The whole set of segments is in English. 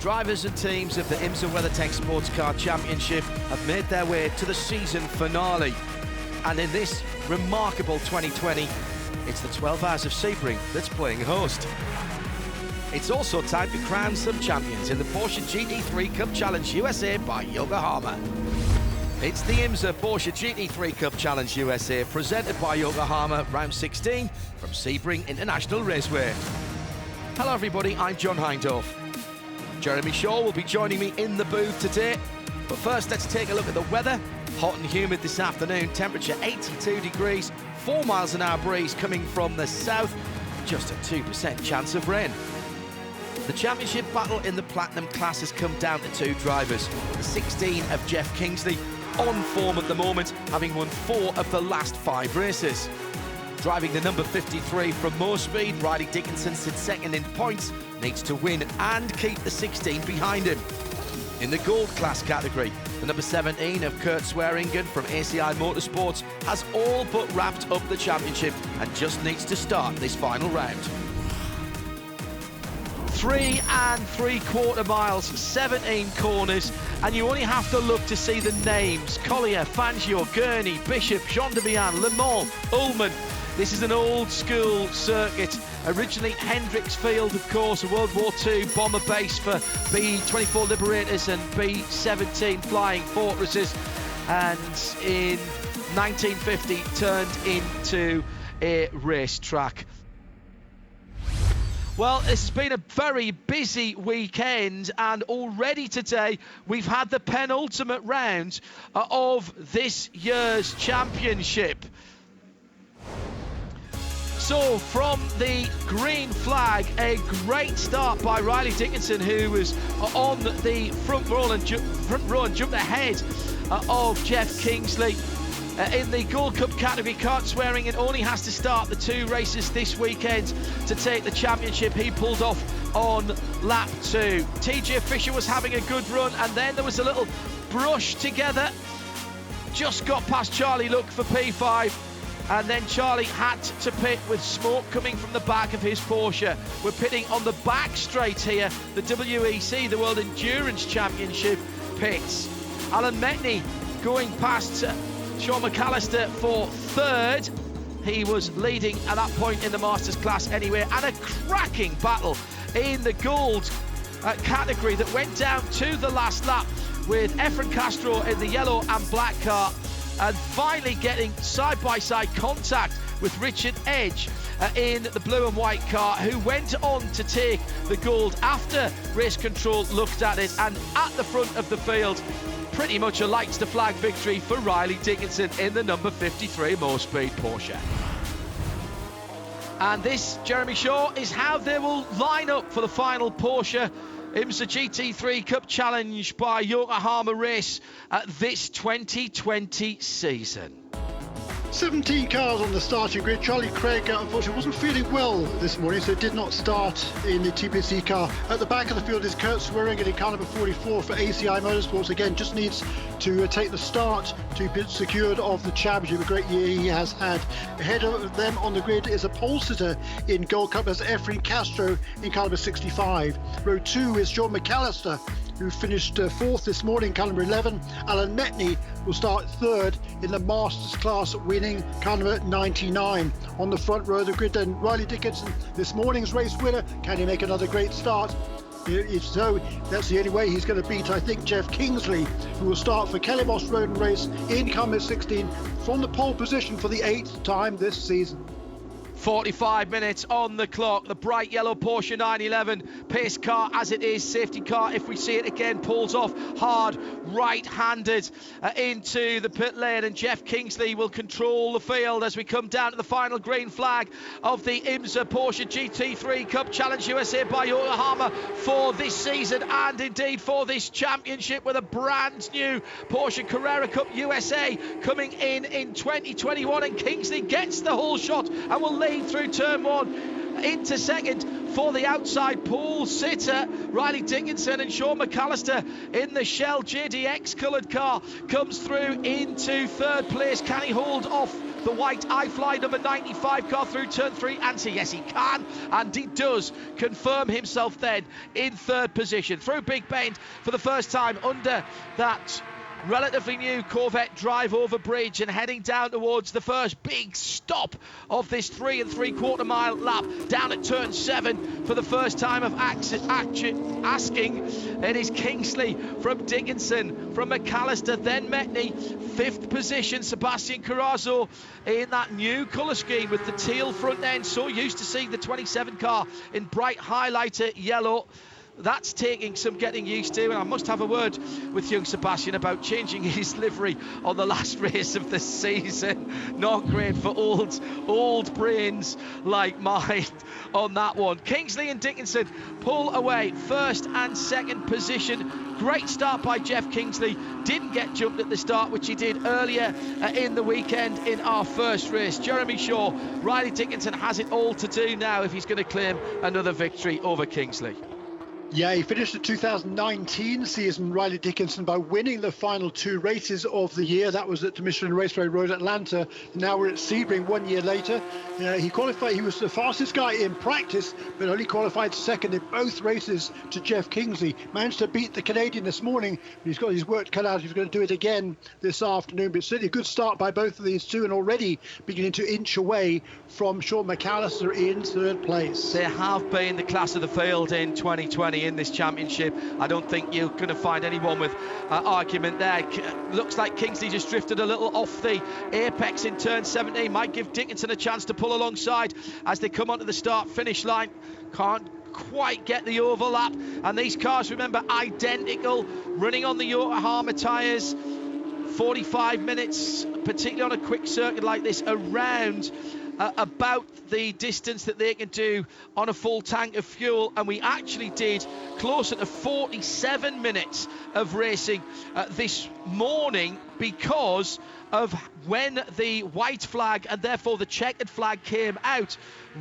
drivers and teams of the IMSA WeatherTech Sports Car Championship have made their way to the season finale. And in this remarkable 2020, it's the 12 Hours of Sebring that's playing host. It's also time to crown some champions in the Porsche GT3 Cup Challenge USA by Yokohama. It's the IMSA Porsche GT3 Cup Challenge USA presented by Yokohama, round 16 from Sebring International Raceway. Hello everybody, I'm John Hindhaugh. Jeremy Shaw will be joining me in the booth today. But first, let's take a look at the weather. Hot and humid this afternoon, temperature 82 degrees, 4 miles an hour breeze coming from the south, just a 2% chance of rain. The championship battle in the Platinum class has come down to two drivers. The 16 of Jeff Kingsley, on form at the moment, having won 4 of the last 5 races. Driving the number 53 from More Speed, Riley Dickinson sits second in points, needs to win and keep the 16 behind him. In the Gold class category, the number 17 of Kurt Swearingen from ACI Motorsports has all but wrapped up the championship and just needs to start this final round. 3 3/4 miles, 17 corners, and you only have to look to see the names: Collier, Fangio, Gurney, Bishop, Jean de Vian, Le Mans, Ullman. This is an old school circuit. Originally Hendricks Field, of course, a World War II bomber base for B-24 Liberators and B-17 Flying Fortresses, and in 1950 turned into a racetrack. Well, this has been a very busy weekend, and already today we've had the penultimate round of this year's championship. So from the green flag, a great start by Riley Dickinson, who was on the front row and jumped ahead of Jeff Kingsley. In the Gold Cup category, Kurt Swearingen only has to start the 2 races this weekend to take the championship. He pulled off on lap 2. TJ Fisher was having a good run, and then there was a little brush together. Just got past Charlie Look for P5. And then Charlie had to pit with smoke coming from the back of his Porsche. We're pitting on the back straight here. The WEC, the World Endurance Championship, pits. Alan Metney going past Sean McAllister for 3rd. He was leading at that point in the Masters class anyway. And a cracking battle in the Gold category that went down to the last lap with Efren Castro in the yellow and black car, and finally getting side-by-side contact with Richard Edge in the blue and white car, who went on to take the gold after race control looked at it. And at the front of the field, pretty much a lights to flag victory for Riley Dickinson in the number 53 More Speed Porsche. And this, Jeremy Shaw, is how they will line up for the final Porsche IMSA GT3 Cup Challenge by Yokohama race at this 2020 season. 17 cars on the starting grid. Charlie Craig, unfortunately, wasn't feeling well this morning, so did not start in the TPC car. At the back of the field is Kurt Swearingen in car number 44 for ACI Motorsports. Again, just needs to take the start to be secured of the championship. A great year he has had. Ahead of them on the grid is a pole sitter in Gold Cup as Efren Castro in car number 65. Row 2 is Sean McAllister, who finished 4th this morning, car number 11. Alan Metney will start 3rd in the Masters class, winning car number 99. On the front row of the grid then, Riley Dickinson, this morning's race winner. Can he make another great start? If so, that's the only way he's going to beat, I think, Jeff Kingsley, who will start for Kelly Moss Road and Race in car number 16 from the pole position for the 8th time this season. 45 minutes on the clock. The bright yellow Porsche 911 pace car as it is, safety car if we see it again, pulls off hard right-handed into the pit lane, and Jeff Kingsley will control the field as we come down to the final green flag of the IMSA Porsche GT3 Cup Challenge USA by Yokohama for this season and indeed for this championship, with a brand new Porsche Carrera Cup USA coming in 2021, and Kingsley gets the whole shot and will lead through turn 1 into second for the outside pole sitter Riley Dickinson, and Sean McAllister in the Shell JDX coloured car comes through into 3rd place. Can he hold off the white iFly number 95 car through turn 3. Answer, yes he can, and he does confirm himself then in third position. Through Big Bend for the first time under that relatively new Corvette drive over bridge and heading down towards the first big stop of this 3 3/4 mile lap down at turn 7 for the first time of asking. It is Kingsley from Dickinson, from McAllister, then Metney, 5th position. Sebastian Carrazzo in that new colour scheme with the teal front end, so used to seeing the 27 car in bright highlighter yellow. That's taking some getting used to, and I must have a word with young Sebastian about changing his livery on the last race of the season. Not great for old brains like mine on that one. Kingsley and Dickinson pull away 1st and 2nd position. Great start by Jeff Kingsley. Didn't get jumped at the start, which he did earlier in the weekend in our first race. Jeremy Shaw, Riley Dickinson has it all to do now if he's going to claim another victory over Kingsley. Yeah, he finished the 2019 season, Riley Dickinson, by winning the final 2 races of the year. That was at the Michelin Raceway Road Atlanta. Now we're at Sebring 1 year later. He qualified. He was the fastest guy in practice, but only qualified 2nd in both races to Jeff Kingsley. Managed to beat the Canadian this morning. He's got his work cut out. He's going to do it again this afternoon. But certainly a good start by both of these two, and already beginning to inch away from Sean McAllister in 3rd place. They have been the class of the field in 2020 in this championship. I don't think you're going to find anyone with argument there. Looks like Kingsley just drifted a little off the apex in turn 17. Might give Dickinson a chance to pull alongside as they come onto the start-finish line. Can't quite get the overlap, and these cars, remember, identical, running on the Yokohama tyres. 45 minutes, particularly on a quick circuit like this, around about the distance that they can do on a full tank of fuel, and we actually did closer to 47 minutes of racing this morning because of when the white flag and therefore the checkered flag came out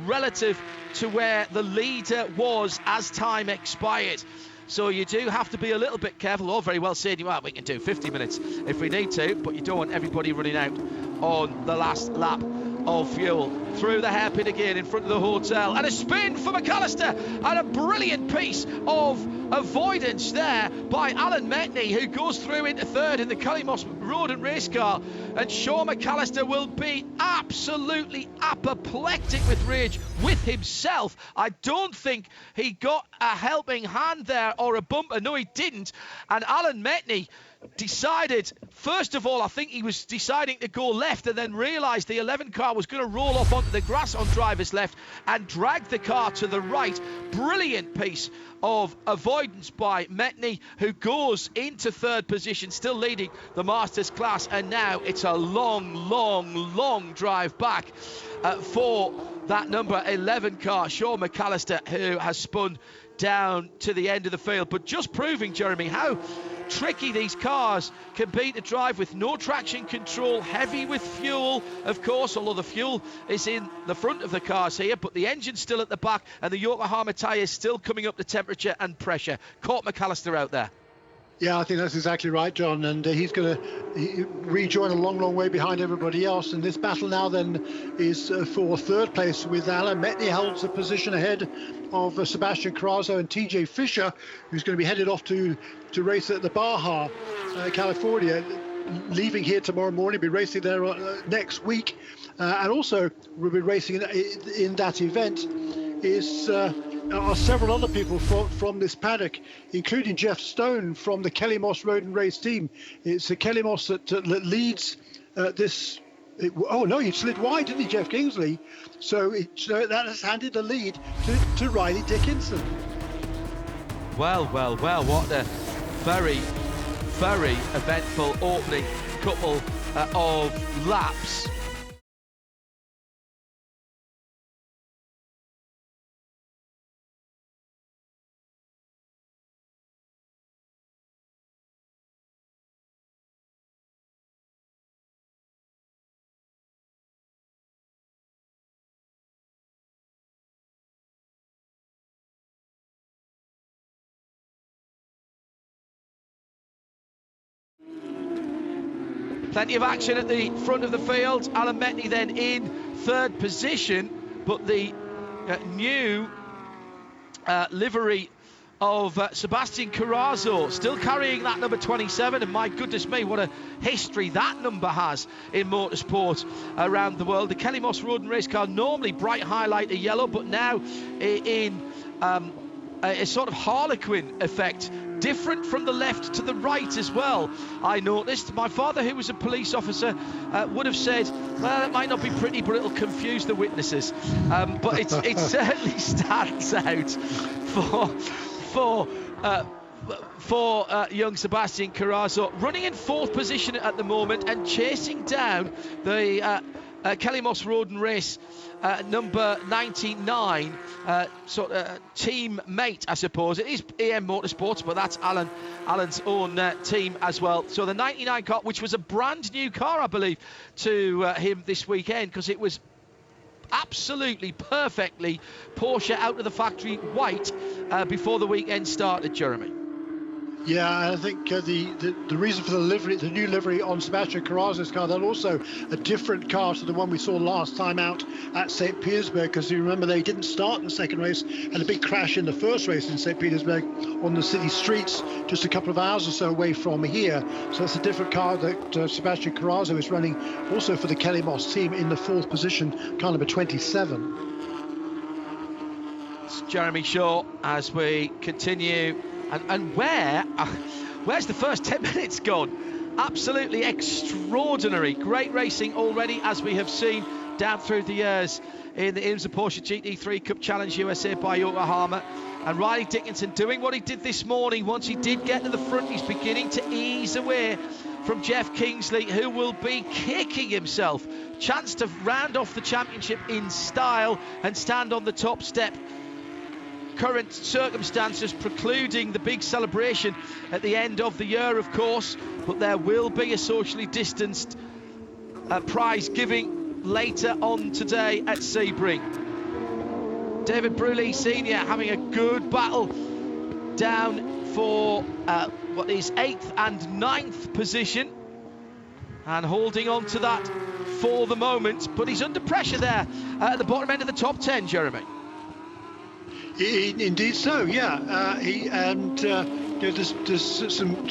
relative to where the leader was as time expired. So you do have to be a little bit careful. All very well saying, well, we can do 50 minutes if we need to, but you don't want everybody running out on the last lap of fuel. Through the hairpin again in front of the hotel, and a spin for McAllister, and a brilliant piece of avoidance there by Alan Metney, who goes through into 3rd in the Cullimos Road and Race car, and Sean McAllister will be absolutely apoplectic with rage with himself. I don't think he got a helping hand there or a bumper. No, he didn't. And Alan Metney decided, first of all, I think he was deciding to go left and then realised the 11 car was going to roll off onto the grass on driver's left and drag the car to the right. Brilliant piece of avoidance by Metney, who goes into 3rd position, still leading the Masters class, and now it's a long drive back for that number 11 car, Sean McAllister, who has spun down to the end of the field. But just proving, Jeremy, how tricky these cars can be to drive with no traction control, heavy with fuel, of course, although the fuel is in the front of the cars here, but the engine's still at the back and the Yokohama tyres still coming up to temperature and pressure. Caught McAllister out there. Yeah, I think that's exactly right, John, and he's going to rejoin a long way behind everybody else. And this battle now then is for 3rd place, with Alan Metney holds a position ahead of Sebastian Carrazzo and TJ Fisher, who's going to be headed off to race at the Baja, California, leaving here tomorrow morning, be racing there next week, and also will be racing in that event are several other people from this paddock, including Jeff Stone from the Kelly Moss Road and Race team. It's the Kelly Moss that leads this. He slid wide, didn't he, Jeff Kingsley? So that has handed the lead to Riley Dickinson. Well, what a very eventful opening couple of laps. Plenty of action at the front of the field. Alan Metney then in third position, but the new livery of Sebastian Carrazzo still carrying that number 27, and my goodness me, what a history that number has in motorsport around the world. The Kelly Moss Road and Race car, normally bright highlighter yellow, but now in a sort of harlequin effect, different from the left to the right as well. I noticed. My father, who was a police officer, would have said, well, it might not be pretty, but it'll confuse the witnesses. But it certainly stands out for young Sebastian Carrazzo, running in fourth position at the moment and chasing down the Kelly Moss Road and Race number 99 team mate, I suppose. It is EM Motorsports, but that's Alan's own team as well. So the 99 car, which was a brand new car, I believe, to him this weekend, because it was absolutely perfectly Porsche out of the factory white before the weekend started, Jeremy. Yeah, I think the reason for the new livery on Sebastian Carrazzo's car, that also a different car to the one we saw last time out at St. Petersburg, because you remember they didn't start in the second race, had a big crash in the first race in St. Petersburg on the city streets, just a couple of hours or so away from here. So it's a different car that Sebastian Carrazzo is running, also for the Kelly Moss team, in the fourth position, car number 27. It's Jeremy Shaw as we continue. And where's the first 10 minutes gone? Absolutely extraordinary. Great racing already, as we have seen down through the years in the IMSA Porsche GT3 Cup Challenge USA by Yokohama. And Riley Dickinson doing what he did this morning. Once he did get to the front, he's beginning to ease away from Jeff Kingsley, who will be kicking himself. Chance to round off the championship in style and stand on the top step. Current circumstances precluding the big celebration at the end of the year, of course, but there will be a socially distanced prize giving later on today at Sebring. David Bruley Senior having a good battle down for what is 8th and 9th position, and holding on to that for the moment, but he's under pressure there at the bottom end of the top 10, Jeremy. Indeed so, yeah. There's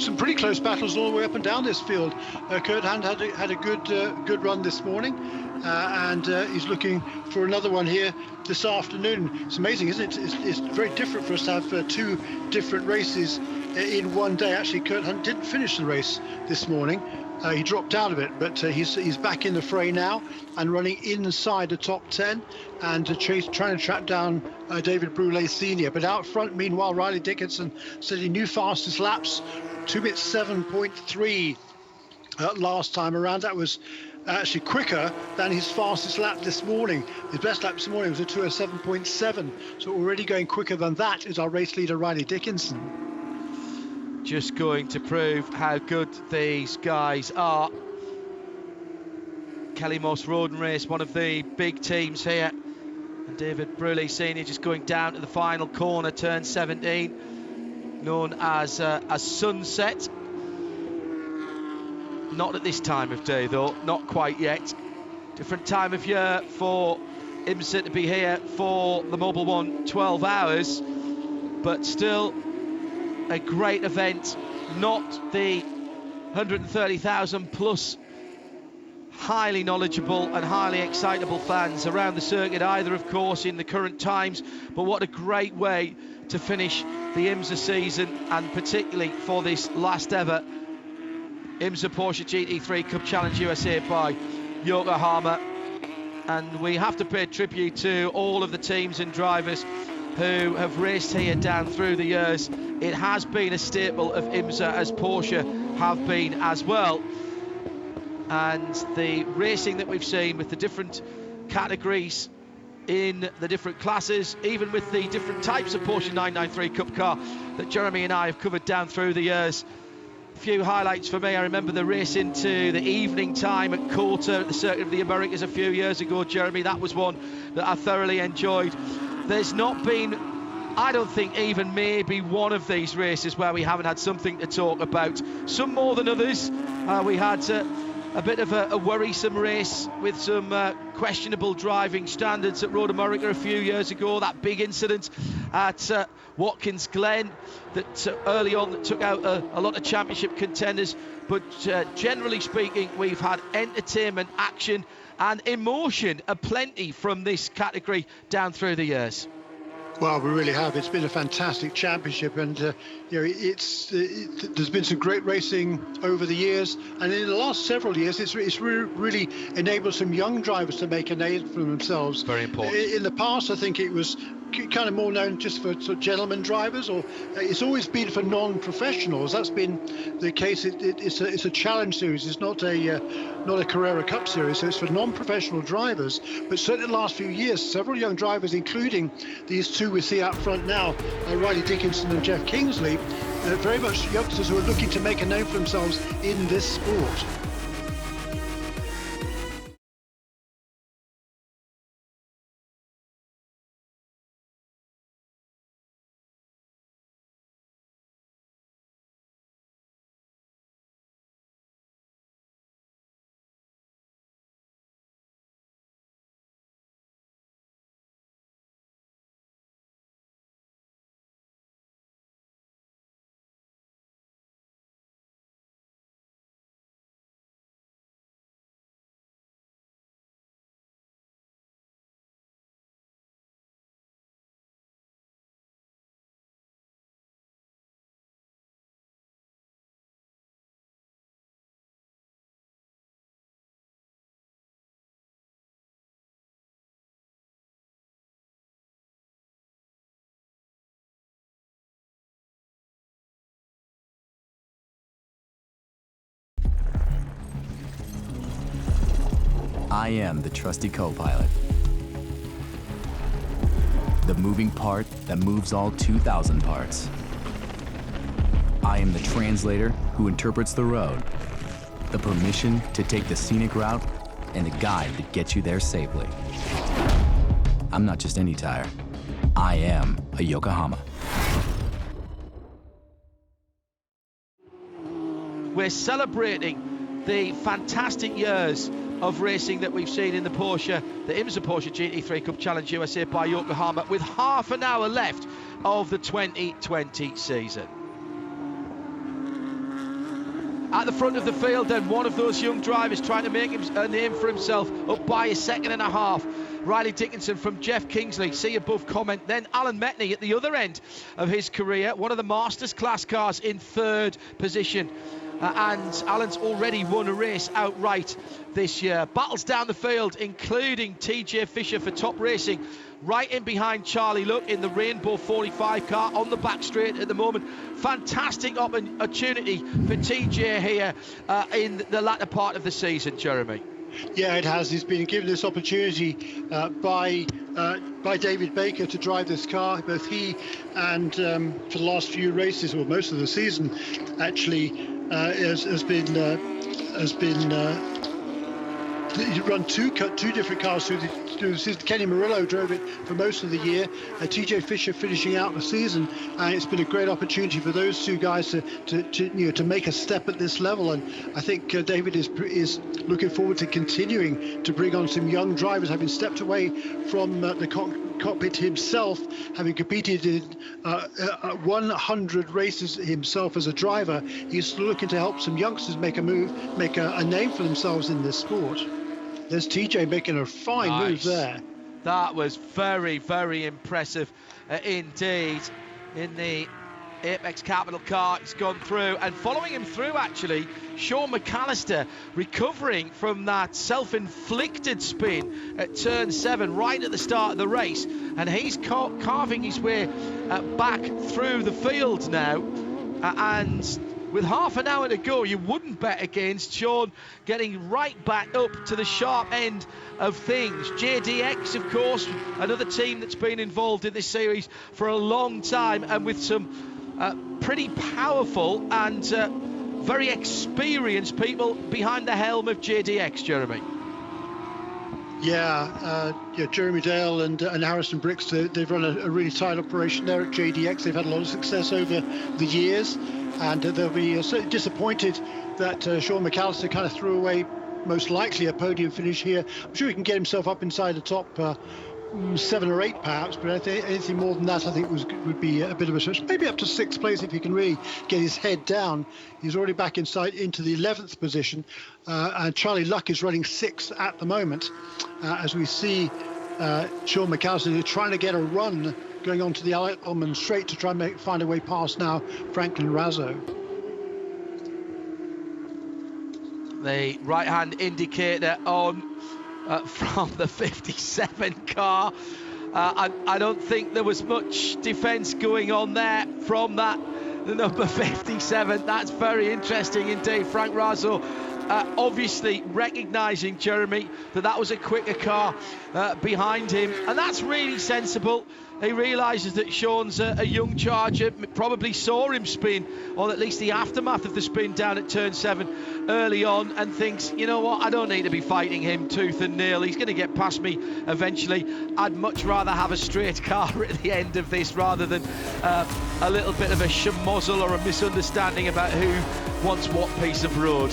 some pretty close battles all the way up and down this field. Kurt Hand had a good run this morning, and he's looking for another one here this afternoon. It's amazing, isn't it? It's very different for us to have two different races in one day. Actually, Kurt Hunt didn't finish the race this morning. He dropped out of it, but he's back in the fray now and running inside the top 10 and trying to track down David Bruley Senior. But out front, meanwhile, Riley Dickinson setting new fastest laps, 2 minutes 7.3 last time around. That was actually quicker than his fastest lap this morning. His best lap this morning was a 2:07.7. So already going quicker than that is our race leader, Riley Dickinson. Just going to prove how good these guys are. Kelly Moss Road and Race, one of the big teams here. And David Bruley Senior just going down to the final corner, turn 17, known as Sunset. Not at this time of day though, not quite yet. Different time of year for IMSA to be here for the Mobil One 12 hours, but still a great event. Not the 130,000 plus highly knowledgeable and highly excitable fans around the circuit either, of course, in the current times, but what a great way to finish the IMSA season, and particularly for this last ever IMSA Porsche GT3 Cup Challenge USA by Yokohama. And we have to pay tribute to all of the teams and drivers who have raced here down through the years. It has been a staple of IMSA, as Porsche have been as well. And the racing that we've seen with the different categories in the different classes, even with the different types of Porsche 993 Cup car that Jeremy and I have covered down through the years. A few highlights for me. I remember the race into the evening time at Coulter at the Circuit of the Americas a few years ago, Jeremy. That was one that I thoroughly enjoyed. There's not been, I don't think, even maybe one of these races where we haven't had something to talk about. Some more than others. We had a bit of a worrisome race with some questionable driving standards at Road America a few years ago. That big incident at Watkins Glen that early on that took out a lot of championship contenders. But generally speaking, we've had entertainment, action and emotion aplenty from this category down through the years. Well, we really have. It's been a fantastic championship, and there's been some great racing over the years, and in the last several years, it's really enabled some young drivers to make a name for themselves. Very important. In the past, I think it was kind of more known just for sort of gentleman drivers, or it's always been for non-professionals. That's been the case. It's a challenge series. It's not a Carrera Cup series, so it's for non-professional drivers. But certainly in the last few years, several young drivers, including these two we see out front now, Riley Dickinson and Jeff Kingsley, very much youngsters who are looking to make a name for themselves in this sport. I am the trusty co-pilot. The moving part that moves all 2,000 parts. I am the translator who interprets the road, the permission to take the scenic route, and the guide that gets you there safely. I'm not just any tire. I am a Yokohama. We're celebrating the fantastic years of racing that we've seen in the Porsche, the IMSA Porsche GT3 Cup Challenge USA by Yokohama, with half an hour left of the 2020 season. At the front of the field then, one of those young drivers trying to make a name for himself, up by a second and a half. Riley Dickinson from Jeff Kingsley, see above comment. Then Alan Metney at the other end of his career, one of the Masters class cars in third position. And Alan's already won a race outright this year. Battles down the field, including TJ Fisher for Top Racing, right in behind Charlie Luck in the Rainbow 45 car on the back straight at the moment. Fantastic opportunity for TJ here in the latter part of the season, Jeremy. Yeah, it has. He's been given this opportunity by David Baker to drive this car. Both he and for the last few races, or most of the season, actually has been he run two different cars through the season. Kenny Murillo drove it for most of the year. TJ Fisher finishing out the season, and it's been a great opportunity for those two guys to make a step at this level. And I think David is looking forward to continuing to bring on some young drivers, having stepped away from the cockpit himself, having competed in 100 races himself as a driver. He's looking to help some youngsters make a move, make a name for themselves in this sport. There's TJ making a fine move there. That was very, very impressive indeed. In the Apex Capital car, he's gone through, and following him through actually, Sean McAllister, recovering from that self-inflicted spin at turn 7 right at the start of the race, and he's carving his way back through the field now, and with half an hour to go, you wouldn't bet against Sean getting right back up to the sharp end of things. JDX, of course, another team that's been involved in this series for a long time, and with some pretty powerful and very experienced people behind the helm of JDX, Jeremy. Yeah, Jeremy Dale and Harrison Bricks, they've run a really tight operation there at JDX. They've had a lot of success over the years, and they'll be certainly disappointed that Sean McAllister kind of threw away most likely a podium finish here. I'm sure he can get himself up inside the top 7 or 8 perhaps, but anything more than that I think would be a bit of a stretch. Maybe up to 6th place if he can really get his head down. He's already back inside into the 11th position, and Charlie Luck is running 6th at the moment, as we see Sean McAllister trying to get a run going on to the Almond Straight to try and find a way past now Franklin Razzo. The right-hand indicator on from the 57 car. I don't think there was much defence going on there from the number 57. That's very interesting indeed. Frank Razzo obviously recognising, Jeremy, that was a quicker car behind him, and that's really sensible. He realises that Sean's a young charger, probably saw him spin, or at least the aftermath of the spin down at turn 7 early on, and thinks, you know what, I don't need to be fighting him tooth and nail. He's going to get past me eventually. I'd much rather have a straight car at the end of this rather than a little bit of a schmozzle or a misunderstanding about who wants what piece of road.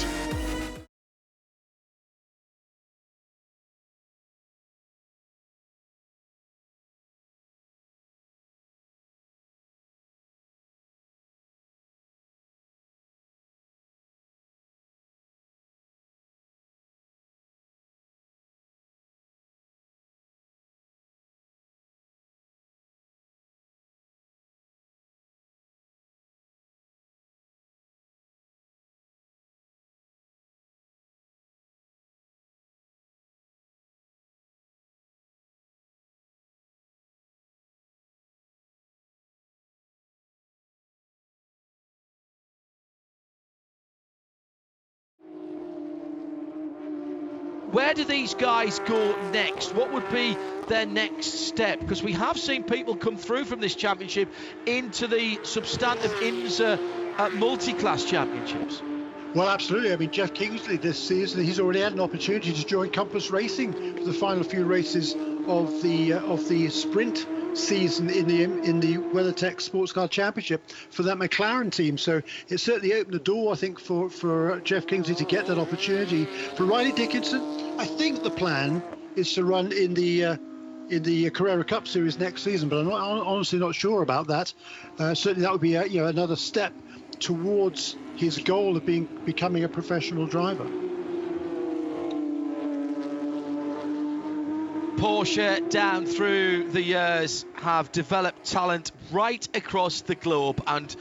Where do these guys go next? What would be their next step? Because we have seen people come through from this championship into the substantive IMSA multi-class championships. Well, absolutely. I mean, Jeff Kingsley this season, he's already had an opportunity to join Compass Racing for the final few races of the sprint season in the WeatherTech Sports Car Championship for that McLaren team. So it certainly opened the door, I think, for Jeff Kingsley to get that opportunity. For Riley Dickinson, I think the plan is to run in the Carrera Cup Series next season, but I'm honestly not sure about that. Certainly that would be another step towards his goal of becoming a professional driver. Porsche down through the years have developed talent right across the globe, and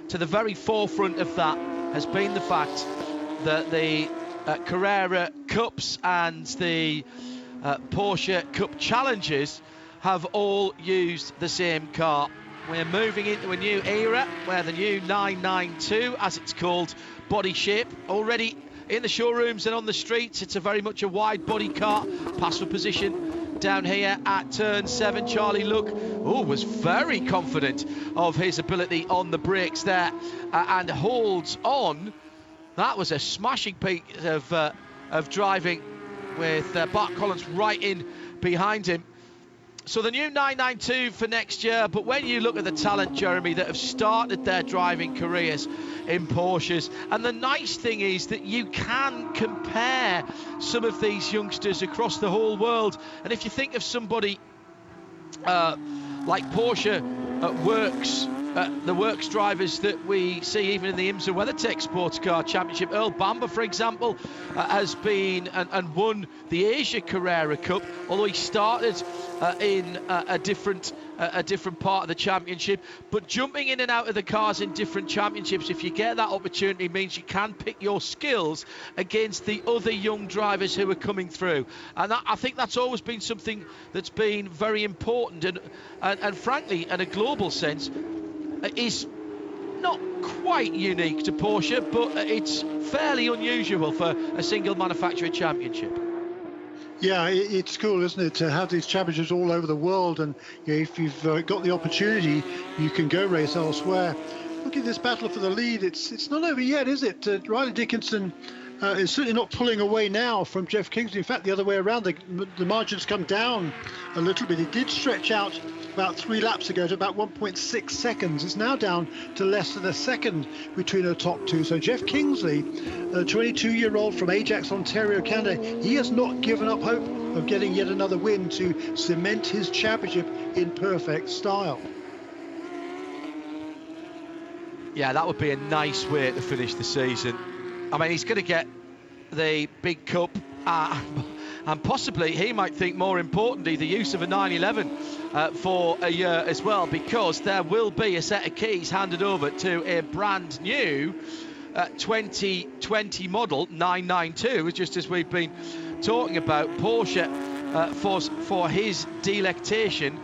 to the very forefront of that has been the fact that the Carrera Cups and the Porsche Cup Challenges have all used the same car. We're moving into a new era where the new 992, as it's called, body shape, already in the showrooms and on the streets. It's a very much a wide body car. Pass for position down here at turn 7. Charlie Luck was very confident of his ability on the brakes there and holds on. That was a smashing piece of driving with Bart Collins right in behind him. So the new 992 for next year, but when you look at the talent, Jeremy, that have started their driving careers in Porsches, and the nice thing is that you can compare some of these youngsters across the whole world. And if you think of somebody like Porsche Works, the Works drivers that we see even in the IMSA WeatherTech Sports Car Championship, Earl Bamber, for example, has been and won the Asia Carrera Cup, although he started in a different part of the championship. But jumping in and out of the cars in different championships, if you get that opportunity, means you can pick your skills against the other young drivers who are coming through. And I think that's always been something that's been very important, and frankly, in a global sense, is not quite unique to Porsche, but it's fairly unusual for a single manufacturer championship. Yeah, it's cool, isn't it, to have these championships all over the world, and if you've got the opportunity, you can go race elsewhere. Look at this battle for the lead. It's not over yet, is it? Riley Dickinson is certainly not pulling away now from Jeff Kingsley. In fact, the other way around, the margins come down a little bit. It did stretch out about 3 laps ago to about 1.6 seconds. It's now down to less than a second between the top two. So Jeff Kingsley, a 22-year-old from Ajax, Ontario, Canada, he has not given up hope of getting yet another win to cement his championship in perfect style. Yeah, that would be a nice way to finish the season. I mean, he's going to get the big cup, and possibly, he might think more importantly, the use of a 911 for a year as well, because there will be a set of keys handed over to a brand new 2020 model 992, just as we've been talking about. Porsche for his delectation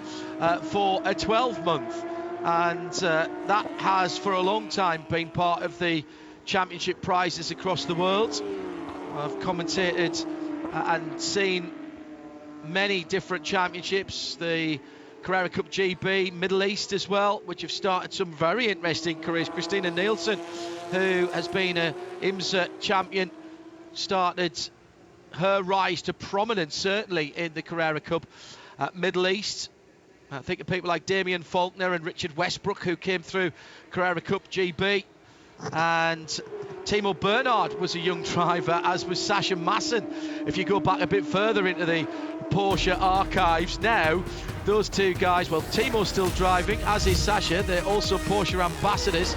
for a 12-month. And that has for a long time been part of the championship prizes across the world. I've commentated and seen many different championships, the Carrera Cup GB, Middle East as well, which have started some very interesting careers. Christina Nielsen, who has been a IMSA champion, started her rise to prominence certainly in the Carrera Cup Middle East. I think of people like Damien Faulkner and Richard Westbrook, who came through Carrera Cup GB. And Timo Bernhard was a young driver, as was Sasha Masson. If you go back a bit further into the Porsche archives now, those two guys, well, Timo's still driving, as is Sasha. They're also Porsche ambassadors.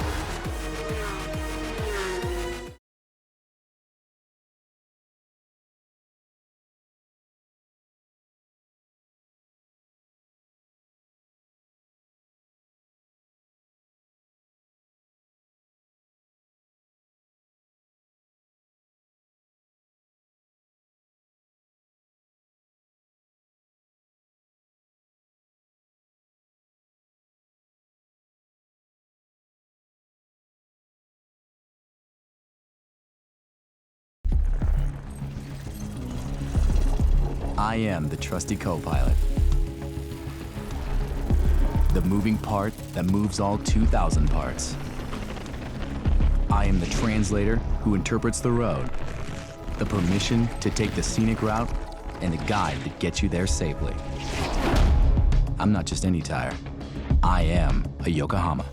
I am the trusty co-pilot. The moving part that moves all 2,000 parts. I am the translator who interprets the road, the permission to take the scenic route, and the guide that gets you there safely. I'm not just any tire. I am a Yokohama.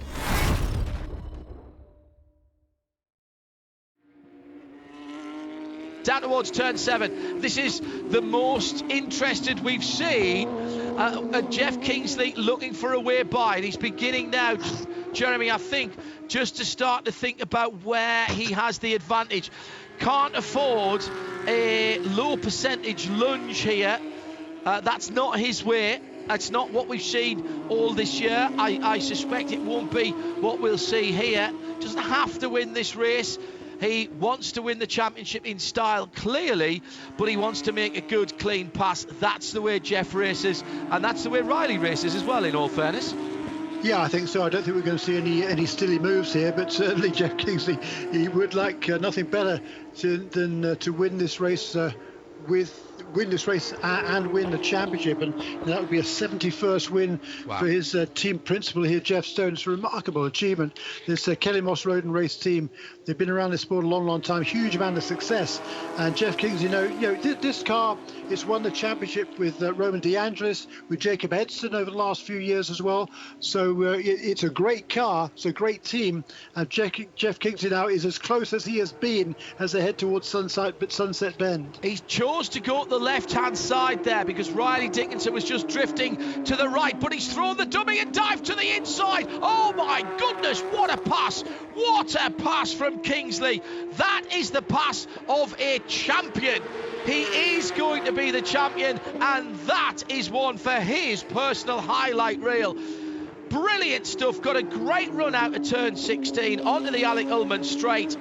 Down towards turn 7. This is the most interested we've seen. Jeff Kingsley looking for a way by, and he's beginning now, Jeremy, I think, just to start to think about where he has the advantage. Can't afford a low percentage lunge here. That's not his way. That's not what we've seen all this year. I suspect it won't be what we'll see here. Doesn't have to win this race. He wants to win the championship in style, clearly, but he wants to make a good, clean pass. That's the way Jeff races, and that's the way Riley races as well, in all fairness. Yeah, I think so. I don't think we're going to see any silly moves here, but certainly Jeff Kingsley, he would like nothing better than to win this race and win the championship, and that would be a 71st win for his team principal here, Jeff Stone. It's a remarkable achievement. This Kelly Moss Road and Race team, they've been around this sport a long time, huge amount of success. And Jeff Kingsley, this car has won the championship with Roman DeAngelis, with Jacob Edson over the last few years as well. So it's a great car, it's a great team, and Jeff Kingsley now is as close as he has been as they head towards Sunset Bend. He chose to go up the left-hand side there because Riley Dickinson was just drifting to the right, but he's thrown the dummy and dived to the inside. Oh my goodness, what a pass! What a pass from Kingsley. That is the pass of a champion. He is going to be the champion, and that is one for his personal highlight reel. Brilliant stuff. Got a great run out of turn 16 onto the Alec Ullman straight.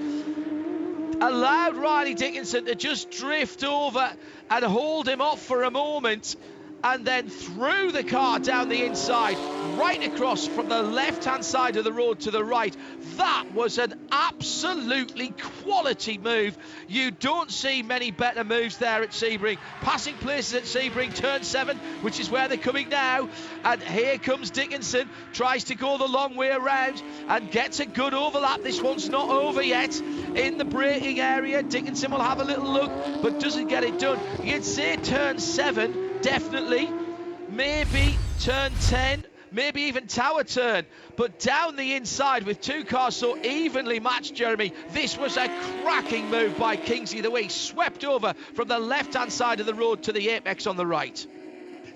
Allowed Riley Dickinson to just drift over and hold him off for a moment, and then threw the car down the inside, right across from the left-hand side of the road to the right. That was an absolutely quality move. You don't see many better moves there at Sebring. Passing places at Sebring, turn 7, which is where they're coming now. And here comes Dickinson, tries to go the long way around and gets a good overlap. This one's not over yet. In the braking area, Dickinson will have a little look, but doesn't get it done. You'd say turn 7, definitely. Maybe turn 10, maybe even tower turn, but down the inside with two cars so evenly matched, Jeremy, this was a cracking move by Kingsley, the way he swept over from the left-hand side of the road to the apex on the right.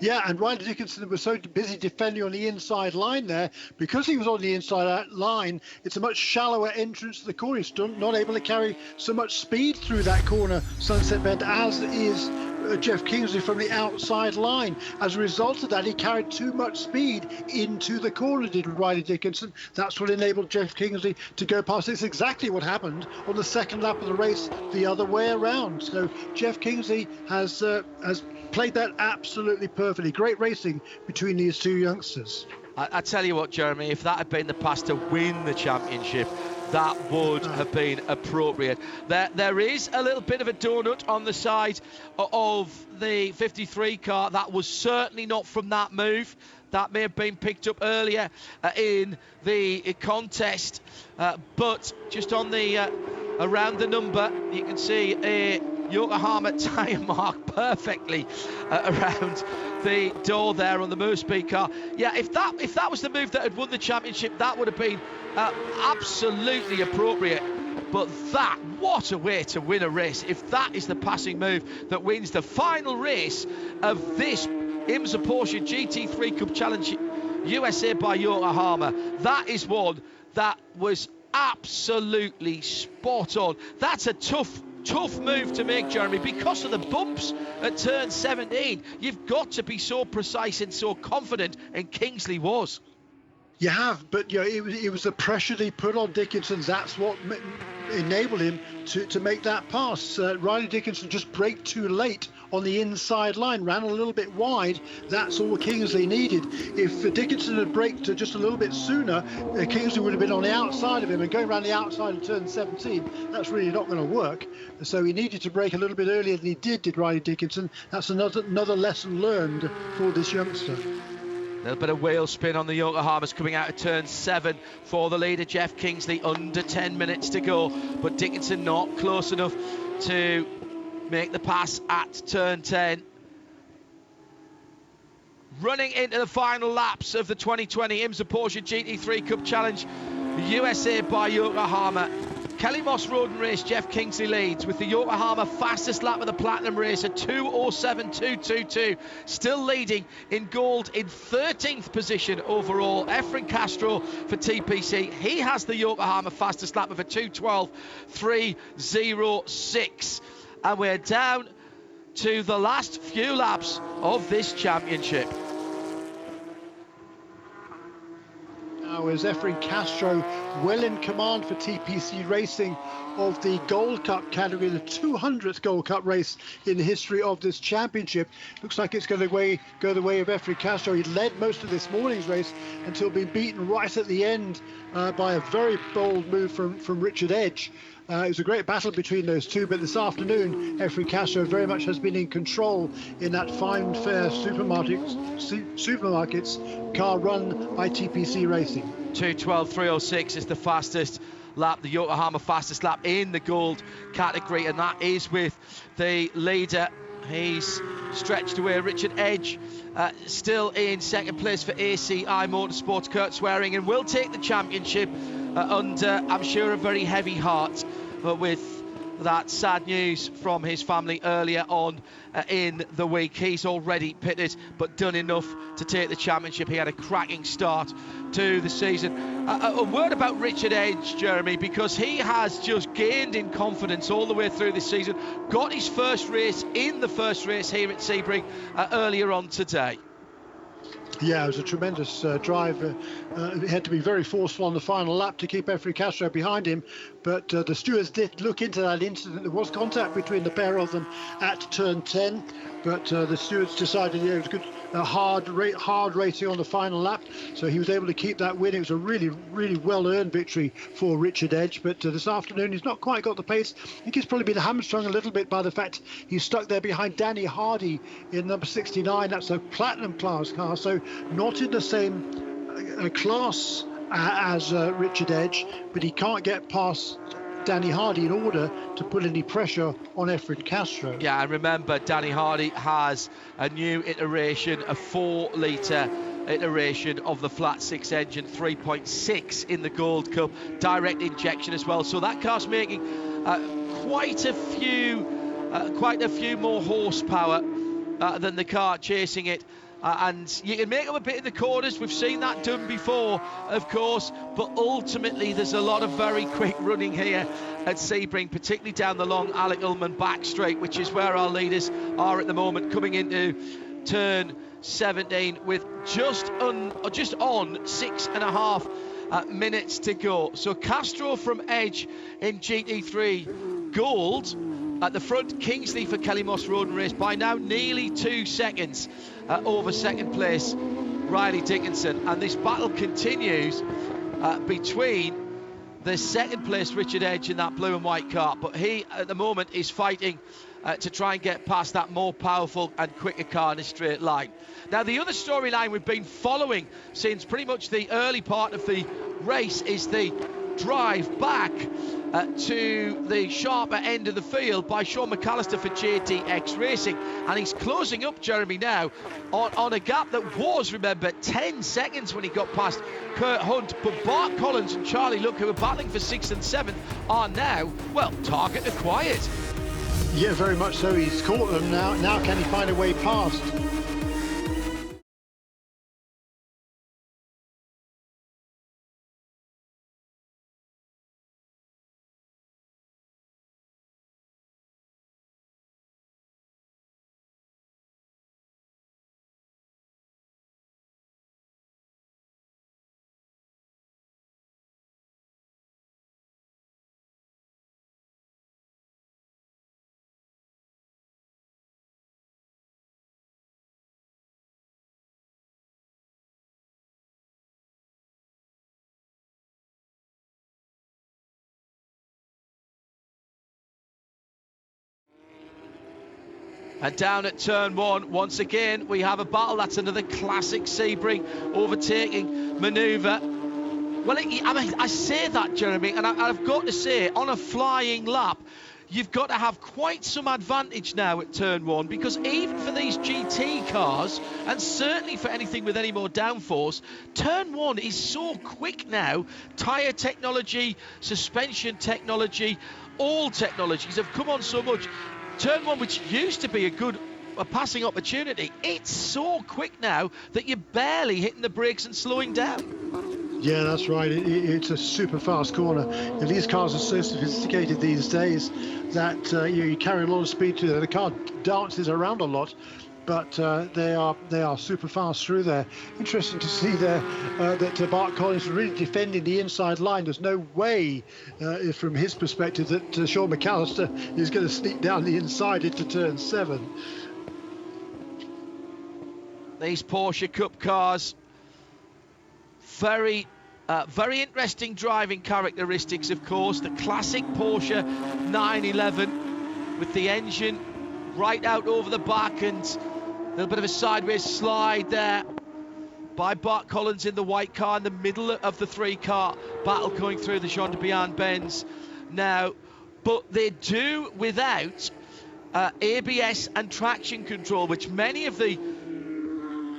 Yeah, and Ryder Dickinson was so busy defending on the inside line there. Because he was on the inside line, it's a much shallower entrance to the corner. He's not able to carry so much speed through that corner, Sunset Bend, as is Jeff Kingsley from the outside line. As a result of that, he carried too much speed into the corner, did Ryder Dickinson. That's what enabled Jeff Kingsley to go past. It's exactly what happened on the second lap of the race the other way around. So Jeff Kingsley has played that absolutely perfectly. Great racing between these two youngsters. I tell you what, Jeremy, if that had been the pass to win the championship, that would have been appropriate. There is a little bit of a donut on the side of the 53 car. That was certainly not from that move. That may have been picked up earlier in the contest, but just on the around the number, you can see a Yokohama tyre mark perfectly around the door there on the Moospeed car. Yeah, if that was the move that had won the championship, that would have been absolutely appropriate. But what a way to win a race. If that is the passing move that wins the final race of this IMSA Porsche GT3 Cup Challenge USA by Yokohama, that is one that was absolutely spot on. That's a tough move to make, Jeremy, because of the bumps at turn 17. You've got to be so precise and so confident, and Kingsley was. You have, but it was the pressure they put on Dickinson. That's what enabled him to make that pass. Riley Dickinson just braked too late on the inside line, ran a little bit wide. That's all Kingsley needed. If Dickinson had braked just a little bit sooner, Kingsley would have been on the outside of him, and going around the outside of turn 17, that's really not going to work. So he needed to brake a little bit earlier than he did Riley Dickinson. That's another lesson learned for this youngster. A little bit of wheel spin on the Yokohamas coming out of turn 7 for the leader, Jeff Kingsley. Under 10 minutes to go, but Dickinson not close enough to make the pass at turn 10. Running into the final laps of the 2020 IMSA Porsche GT3 Cup Challenge USA by Yokohama. Kelly Moss Road and Race, Jeff Kingsley leads with the Yokohama fastest lap of the Platinum race at 2:07.222. Still leading in gold in 13th position overall. Efren Castro for TPC. He has the Yokohama fastest lap of a 2:12.306. And we're down to the last few laps of this championship. Now is Efren Castro well in command for TPC Racing of the Gold Cup category, the 200th Gold Cup race in the history of this championship. Looks like it's going to go the way of Efren Castro. He led most of this morning's race until being beaten right at the end by a very bold move from Richard Edge. It was a great battle between those two, but this afternoon, Efren Castro very much has been in control in that fine, fair supermarkets car run by TPC Racing. 2:12.306 is the fastest lap, the Yokohama fastest lap in the gold category, and that is with the leader. He's stretched away. Richard Edge still in second place for ACI Motorsports, Kurt Swearing, and will take the championship under, I'm sure, a very heavy heart, but with that sad news from his family earlier on in the week. He's already pitted, but done enough to take the championship. He had a cracking start to the season. A word about Richard Edge, Jeremy, because he has just gained in confidence all the way through this season. Got his first race in the first race here at Sebring earlier on today. Yeah, it was a tremendous drive. It had to be very forceful on the final lap to keep Efri Castro behind him. But the stewards did look into that incident. There was contact between the pair of them at turn 10. But the stewards decided it was good, hard racing on the final lap. So he was able to keep that win. It was a really, really well-earned victory for Richard Edge. But this afternoon, he's not quite got the pace. I think he's probably been hamstrung a little bit by the fact he's stuck there behind Danny Hardy in number 69. That's a platinum class car. So not in the same class as Richard Edge, but he can't get past Danny Hardy in order to put any pressure on Efren Castro. Yeah, and remember, Danny Hardy has a new iteration, a 4-litre iteration of the flat 6 engine, 3.6 in the Gold Cup, direct injection as well. So that car's making quite a few more horsepower than the car chasing it. And you can make up a bit in the corners. We've seen that done before, of course, but ultimately there's a lot of very quick running here at Sebring, particularly down the long Alec Ullman back straight, which is where our leaders are at the moment, coming into turn 17 with just on 6.5 minutes to go. So Castro from Edge in GT3 Gold. At the front, Kingsley for Kelly Moss Road and Race by now nearly 2 seconds over second place Riley Dickinson, and this battle continues between the second place Richard Edge in that blue and white car, but he at the moment is fighting to try and get past that more powerful and quicker car in a straight line. Now the other storyline we've been following since pretty much the early part of the race is the drive back to the sharper end of the field by Sean McAllister for JTX Racing, and he's closing up Jeremy now on a gap that was, remember, 10 seconds when he got past Kurt Hunt, but Bart Collins and Charlie Luck, who were battling for 6th and 7th, are now, well, target acquired. Yeah, very much so. He's caught them now. Now can he find a way past? And down at turn 1, once again, we have a battle. That's another classic Sebring overtaking manoeuvre. Well, I say that, Jeremy, and I've got to say, on a flying lap, you've got to have quite some advantage now at turn 1, because even for these GT cars, and certainly for anything with any more downforce, turn 1 is so quick now. Tyre technology, suspension technology, all technologies have come on so much. Turn 1, which used to be a passing opportunity, it's so quick now that you're barely hitting the brakes and slowing down. Yeah, that's right. It's a super fast corner. And these cars are so sophisticated these days that you carry a lot of speed to them. The car dances around a lot, but they are super fast through there. Interesting to see there that Bart Collins is really defending the inside line. There's no way, from his perspective, that Sean McAllister is going to sneak down the inside into turn 7. These Porsche Cup cars, very interesting driving characteristics, of course. The classic Porsche 911 with the engine right out over the back and a little bit of a sideways slide there by Bart Collins in the white car in the middle of the 3-car battle going through the Jean de Bihan bends now. But they do without ABS and traction control, which many of the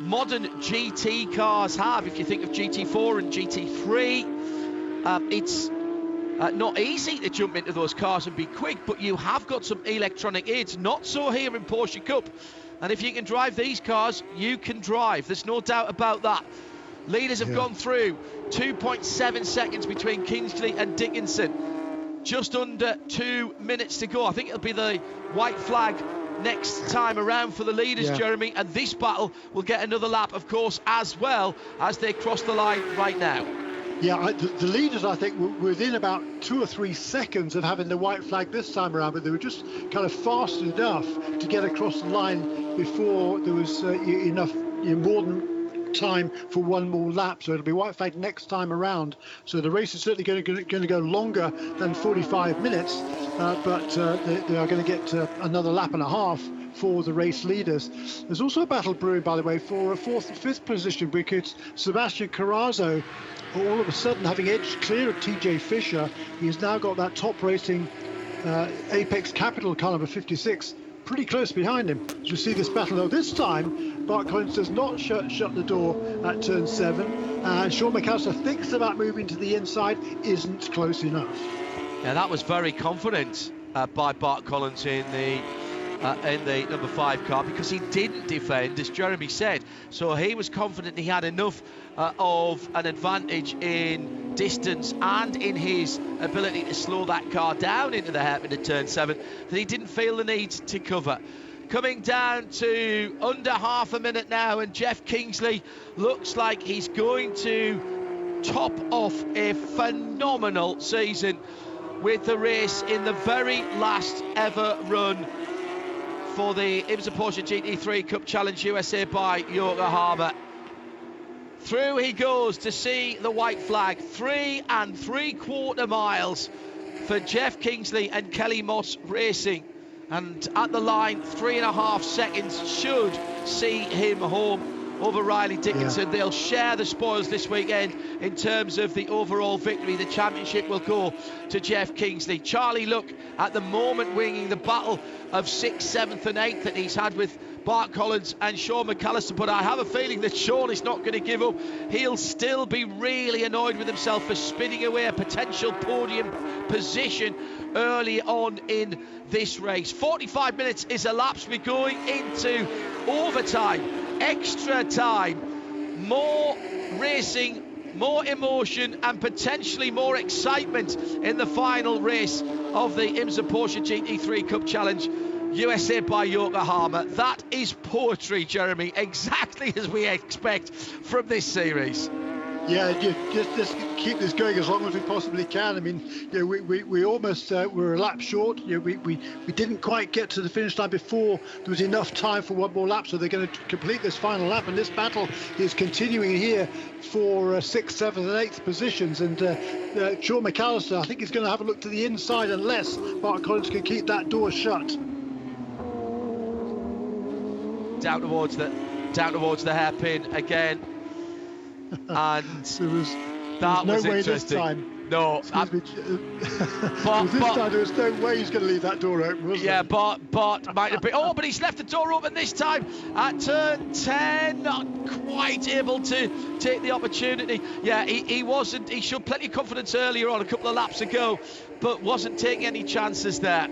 modern GT cars have. If you think of GT4 and GT3, it's not easy to jump into those cars and be quick, but you have got some electronic aids. Not so here in Porsche Cup. And if you can drive these cars, you can drive. There's no doubt about that. Leaders have gone through. 2.7 seconds between Kingsley and Dickinson. Just under 2 minutes to go. I think it'll be the white flag next time around for the leaders, Jeremy, and this battle will get another lap, of course, as well as they cross the line right now. Yeah, the leaders, I think, were within about 2 or 3 seconds of having the white flag this time around, but they were just kind of fast enough to get across the line before there was enough, more than time for one more lap. So it'll be white flag next time around. So the race is certainly going to go longer than 45 minutes, but they are going to get another lap and a half for the race leaders. There's also a battle brewing, by the way, for a 4th and 5th position, because Sebastian Carrazzo, all of a sudden having edged clear of TJ Fisher, he's now got that top racing Apex Capital car number 56 pretty close behind him. As you see this battle, though, this time Bart Collins does not shut the door at turn 7, and Sean McAllister thinks about moving to the inside, isn't close enough. Yeah, that was very confident by Bart Collins in the number 5 car, because he didn't defend, as Jeremy said, so he was confident he had enough of an advantage in distance and in his ability to slow that car down into the hairpin at turn 7 that he didn't feel the need to cover. Coming down to under half a minute now, and Jeff Kingsley looks like he's going to top off a phenomenal season with the race in the very last ever run for the IMSA Porsche GT3 Cup Challenge USA by Yokohama. Through he goes to see the white flag. 3 3/4 miles for Jeff Kingsley and Kelly Moss Racing. And at the line, 3.5 seconds should see him home over Riley Dickinson. They'll share the spoils this weekend in terms of the overall victory. The championship will go to Jeff Kingsley. Charlie Look at the moment winging the battle of 6th, 7th and 8th that he's had with Bart Collins and Sean McAllister, but I have a feeling that Sean is not going to give up. He'll still be really annoyed with himself for spinning away a potential podium position early on in this race. 45 minutes is elapsed. We're going into overtime, extra time, more racing, more emotion and potentially more excitement in the final race of the IMSA Porsche GT3 Cup Challenge USA by Yokohama. That is poetry, Jeremy, exactly as we expect from this series. Yeah, just keep this going as long as we possibly can. I mean, we almost were a lap short. We didn't quite get to the finish line before there was enough time for one more lap, so they're going to complete this final lap, and this battle is continuing here for 6th, 7th and 8th positions. And Sean McAllister, I think he's going to have a look to the inside unless Bart Collins can keep that door shut. Down towards the hairpin again. And that was no way interesting. This time. No, this time there was no way he's going to leave that door open, was there? Bart might have been. Oh, but he's left the door open this time at turn 10. Not quite able to take the opportunity. Yeah, he wasn't. He showed plenty of confidence earlier on, a couple of laps ago, but wasn't taking any chances there.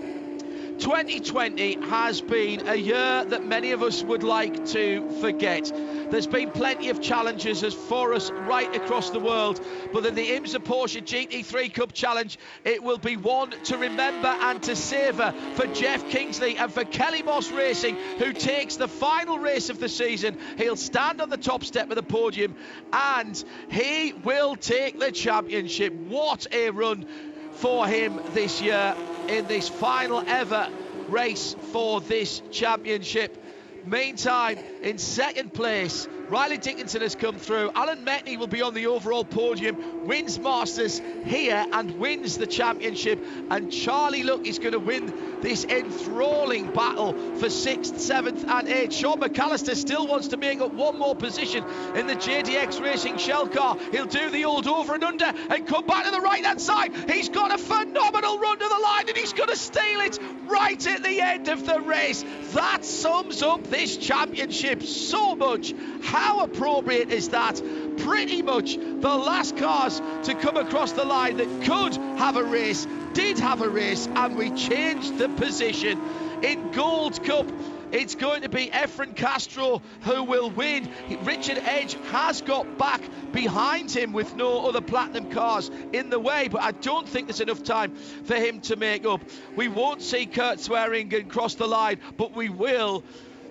2020 has been a year that many of us would like to forget. There's been plenty of challenges for us right across the world, but in the IMSA Porsche GT3 Cup Challenge, it will be one to remember and to savour for Jeff Kingsley and for Kelly Moss Racing, who takes the final race of the season. He'll stand on the top step of the podium and he will take the championship. What a run for him this year in this final ever race for this championship. Meantime, in 2nd place, Riley Dickinson has come through. Alan Metney will be on the overall podium, wins Masters here and wins the championship. And Charlie Look is going to win this enthralling battle for 6th, 7th and 8th. Sean McAllister still wants to make up one more position in the JDX Racing Shell car. He'll do the old over and under and come back to the right-hand side. He's got a phenomenal run to the line and he's going to steal it right at the end of the race. That sums up this championship so much. How appropriate is that? Pretty much the last cars to come across the line that could have a race, did have a race, and we changed the position. In Gold Cup, It's going to be Efren Castro who will win. Richard Edge has got back behind him with no other platinum cars in the way, but I don't think there's enough time for him to make up. We won't see Kurt Swearingen cross the line, but we will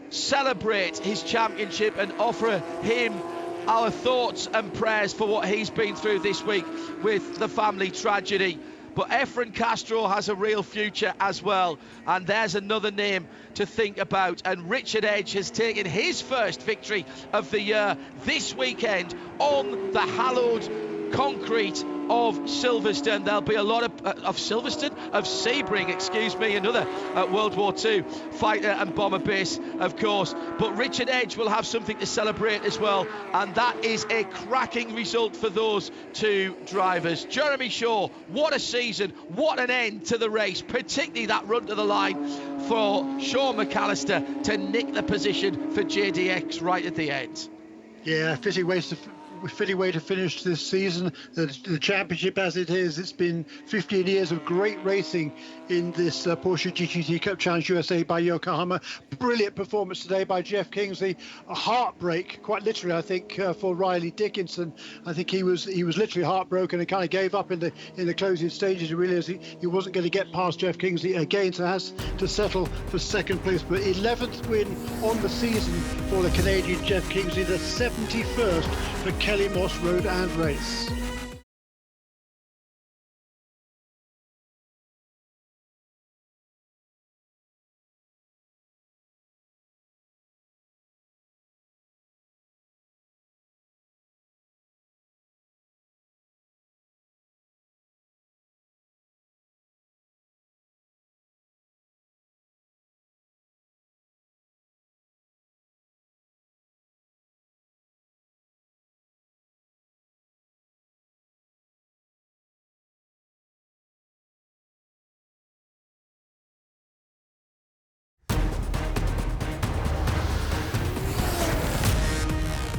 celebrate his championship and offer him our thoughts and prayers for what he's been through this week with the family tragedy. But Efren Castro has a real future as well, and there's another name to think about. And Richard Edge has taken his first victory of the year this weekend on the hallowed concrete of Silverstone. There'll be a lot of Sebring, excuse me, another World War II fighter and bomber base, of course. But Richard Edge will have something to celebrate as well, and that is a cracking result for those two drivers. Jeremy Shaw, what a season, what an end to the race, particularly that run to the line for Sean McAllister to nick the position for JDX right at the end. Yeah, fitting way to finish this season, the championship as it is. It's been 15 years of great racing in this Porsche GT3 Cup Challenge USA by Yokohama. Brilliant performance today by Jeff Kingsley. A heartbreak, quite literally, I think, for Riley Dickinson. I think he was literally heartbroken and kind of gave up in the closing stages. He realised he wasn't going to get past Jeff Kingsley again, so has to settle for second place. But 11th win on the season for the Canadian Jeff Kingsley, the 71st for Kelly Moss Road and Race.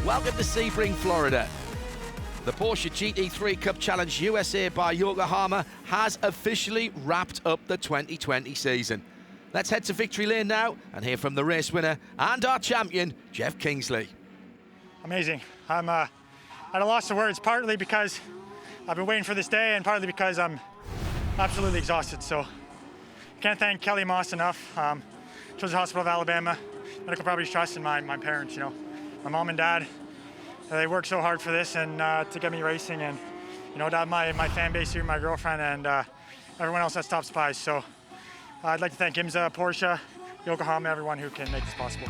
Welcome to Sebring, Florida. The Porsche GT3 Cup Challenge USA by Yokohama has officially wrapped up the 2020 season. Let's head to victory lane now and hear from the race winner and our champion, Jeff Kingsley. Amazing. I'm at a loss of words, partly because I've been waiting for this day and partly because I'm absolutely exhausted. So can't thank Kelly Moss enough. Children's Hospital of Alabama, Medical Properties Trust, and my parents, my mom and dad. They worked so hard for this and to get me racing, and my fan base here, my girlfriend, and everyone else that stops by. So I'd like to thank IMSA, Porsche, Yokohama, everyone who can make this possible.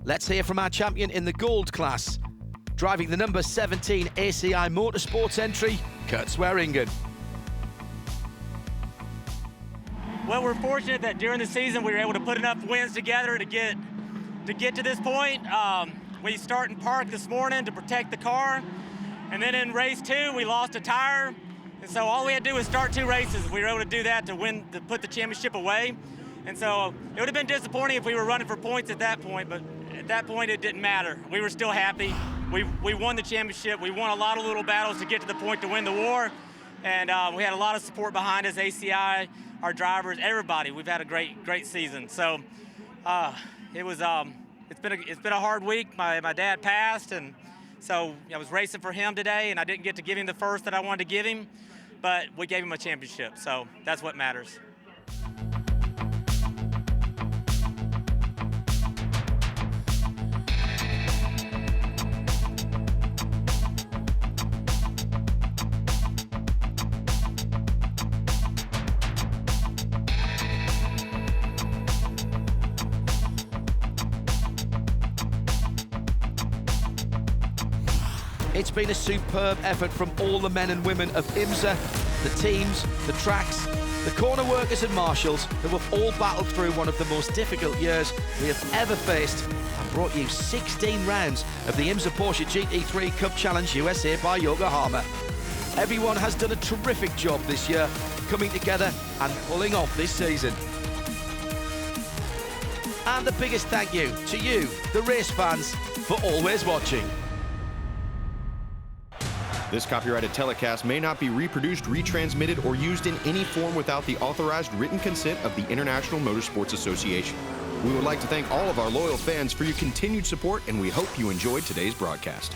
Let's hear from our champion in the gold class, driving the number 17 ACI Motorsports entry, Kurt Swearingen. Well, we're fortunate that during the season we were able to put enough wins together to get to this point. We start in park this morning to protect the car, and then in race 2 we lost a tire, and so all we had to do was start 2 races. We were able to do that to win, to put the championship away, and so it would have been disappointing if we were running for points at that point, but at that point it didn't matter. We were still happy. We won the championship. We won a lot of little battles to get to the point to win the war, and we had a lot of support behind us, ACI, our drivers, everybody. We've had a great season. So it's been a hard week. My dad passed, and so I was racing for him today, and I didn't get to give him the first that I wanted to give him, but we gave him a championship, so that's what matters. It's been a superb effort from all the men and women of IMSA, the teams, the tracks, the corner workers and marshals who have all battled through one of the most difficult years we have ever faced and brought you 16 rounds of the IMSA Porsche GT3 Cup Challenge USA by Yokohama. Everyone has done a terrific job this year, coming together and pulling off this season. And the biggest thank you to you, the race fans, for always watching. This copyrighted telecast may not be reproduced, retransmitted, or used in any form without the authorized written consent of the International Motorsports Association. We would like to thank all of our loyal fans for your continued support, and we hope you enjoyed today's broadcast.